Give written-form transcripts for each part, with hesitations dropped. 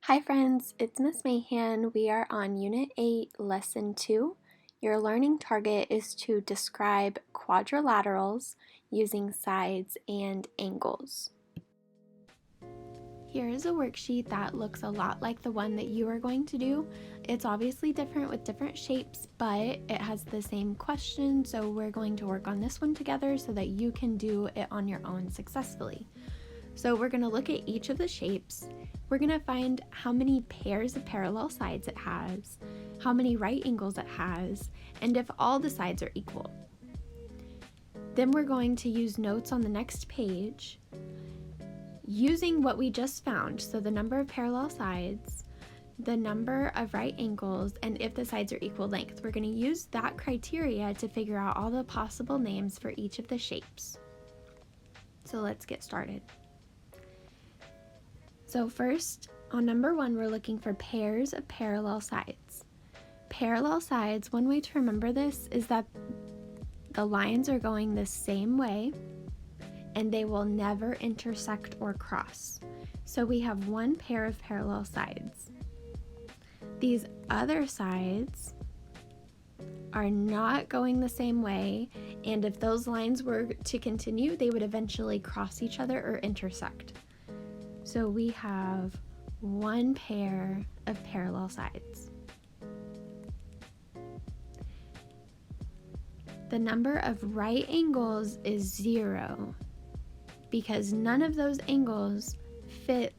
Hi friends, it's Miss Mahan. We are on Unit 8, Lesson 2. Your learning target is to describe quadrilaterals using sides and angles. Here is a worksheet that looks a lot like the one that you are going to do. It's obviously different with different shapes, but it has the same question, so we're going to work on this one together so that you can do it on your own successfully. So we're going to look at each of the shapes. We're going to find how many pairs of parallel sides it has, how many right angles it has, and if all the sides are equal. Then we're going to use notes on the next page using what we just found, so the number of parallel sides, the number of right angles, and if the sides are equal length. We're going to use that criteria to figure out all the possible names for each of the shapes. So let's get started. So first, on number 1, we're looking for pairs of parallel sides. Parallel sides, one way to remember this is that the lines are going the same way and they will never intersect or cross. So we have one pair of parallel sides. These other sides are not going the same way, and if those lines were to continue, they would eventually cross each other or intersect. So we have one pair of parallel sides. The number of right angles is 0 because none of those angles fit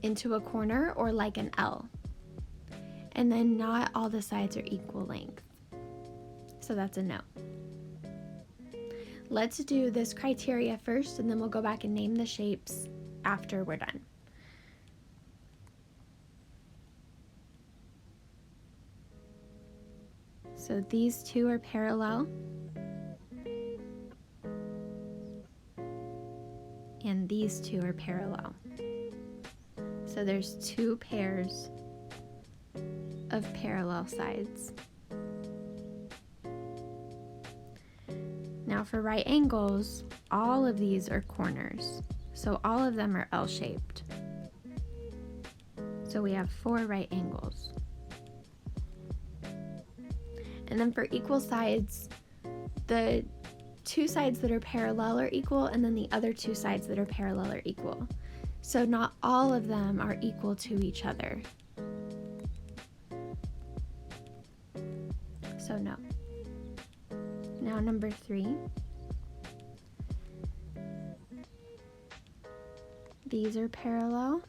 into a corner or like an L. And then not all the sides are equal length. So that's a no. Let's do this criteria first, and then we'll go back and name the shapes after we're done. So these two are parallel, and these two are parallel. So there's 2 pairs of parallel sides. Now for right angles, all of these are corners. So all of them are L-shaped. So we have 4 right angles. And then for equal sides, the 2 sides that are parallel are equal, and then the other 2 sides that are parallel are equal. So not all of them are equal to each other. So no. Now number 3. These are parallel,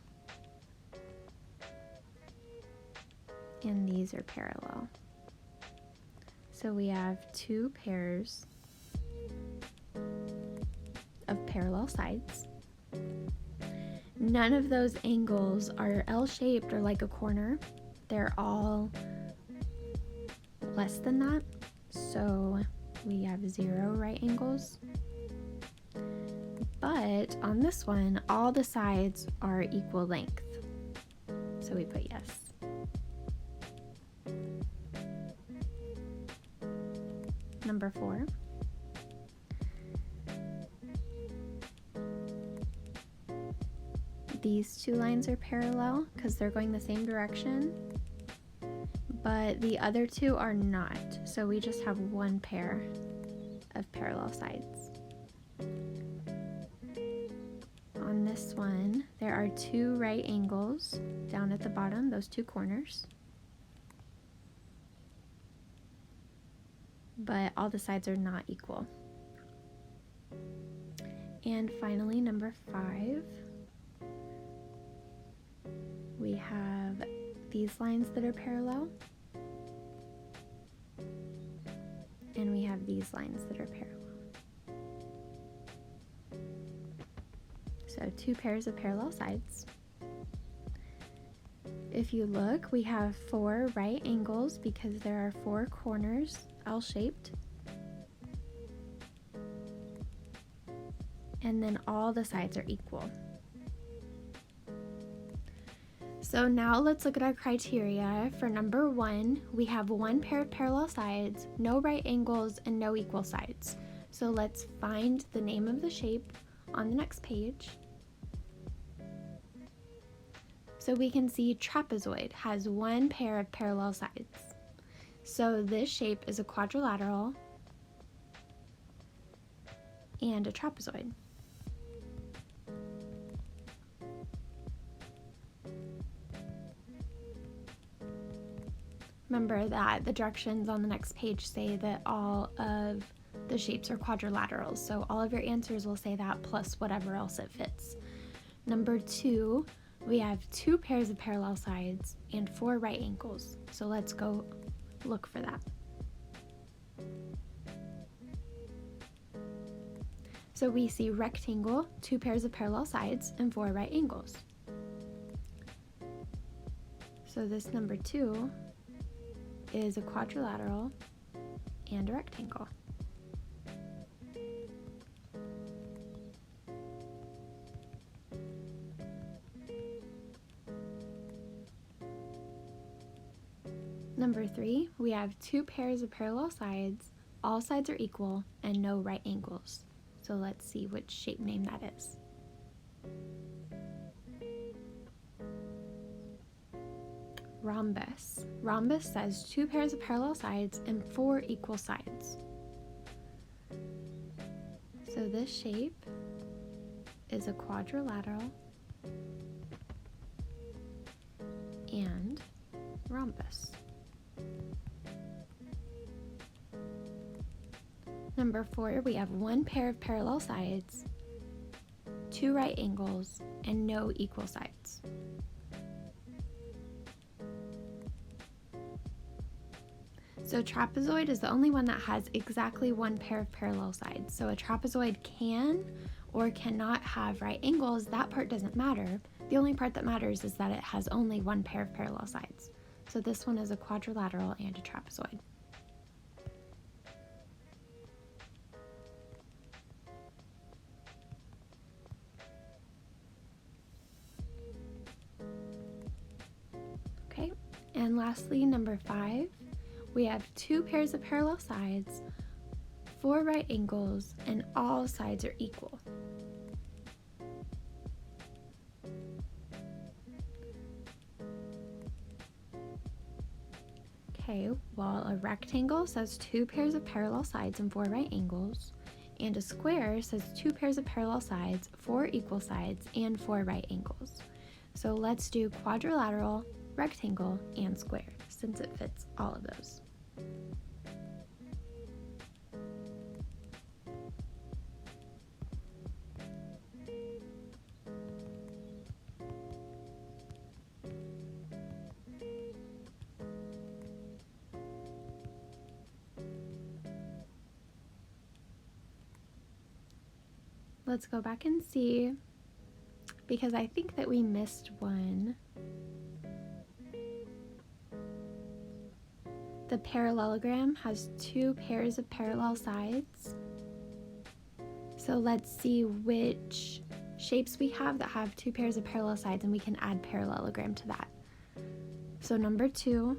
and these are parallel. So we have 2 pairs of parallel sides. None of those angles are L-shaped or like a corner. They're all less than that. So we have 0 right angles. But on this one, all the sides are equal length. So we put yes. Number 4. These 2 lines are parallel because they're going the same direction, but the other 2 are not. So we just have 1 pair of parallel sides. On this one, there are 2 right angles down at the bottom, those 2 corners. But all the sides are not equal. And finally, number 5, we have these lines that are parallel, and we have these lines that are parallel. So 2 pairs of parallel sides. If you look, we have 4 right angles because there are 4 corners L-shaped. And then all the sides are equal. So now let's look at our criteria. For number 1, we have 1 pair of parallel sides, no right angles, and no equal sides. So let's find the name of the shape on the next page. So we can see trapezoid has one pair of parallel sides. So this shape is a quadrilateral and a trapezoid. Remember that the directions on the next page say that all of the shapes are quadrilaterals, so all of your answers will say that plus whatever else it fits. Number 2, we have 2 pairs of parallel sides and 4 right angles. So let's go look for that. So we see rectangle, 2 pairs of parallel sides, and 4 right angles. So this number 2 is a quadrilateral and a rectangle. Number 3, we have 2 pairs of parallel sides, all sides are equal, and no right angles. So let's see which shape name that is. Rhombus. Rhombus says 2 pairs of parallel sides and 4 equal sides. So this shape is a quadrilateral and rhombus. Number 4, we have 1 pair of parallel sides, 2 right angles, and no equal sides. So trapezoid is the only one that has exactly 1 pair of parallel sides. So a trapezoid can or cannot have right angles. That part doesn't matter. The only part that matters is that it has only 1 pair of parallel sides. So this one is a quadrilateral and a trapezoid. Okay, and lastly, number 5, we have 2 pairs of parallel sides, 4 right angles, and all sides are equal. Okay, well, a rectangle says 2 pairs of parallel sides and 4 right angles, and a square says 2 pairs of parallel sides, 4 equal sides, and 4 right angles. So let's do quadrilateral, rectangle, and square, since it fits all of those. Let's go back and see, because I think that we missed one. The parallelogram has 2 pairs of parallel sides. So let's see which shapes we have that have 2 pairs of parallel sides, and we can add parallelogram to that. So number 2,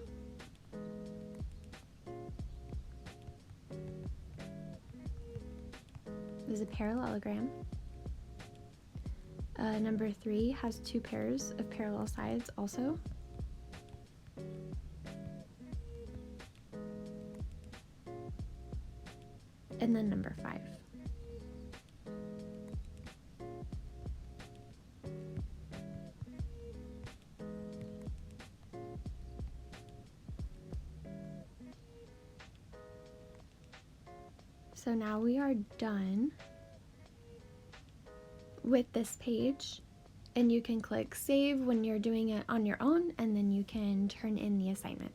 is a parallelogram. Number 3 has 2 pairs of parallel sides also. And then number 5. So now we are done with this page, and you can click save when you're doing it on your own, and then you can turn in the assignment.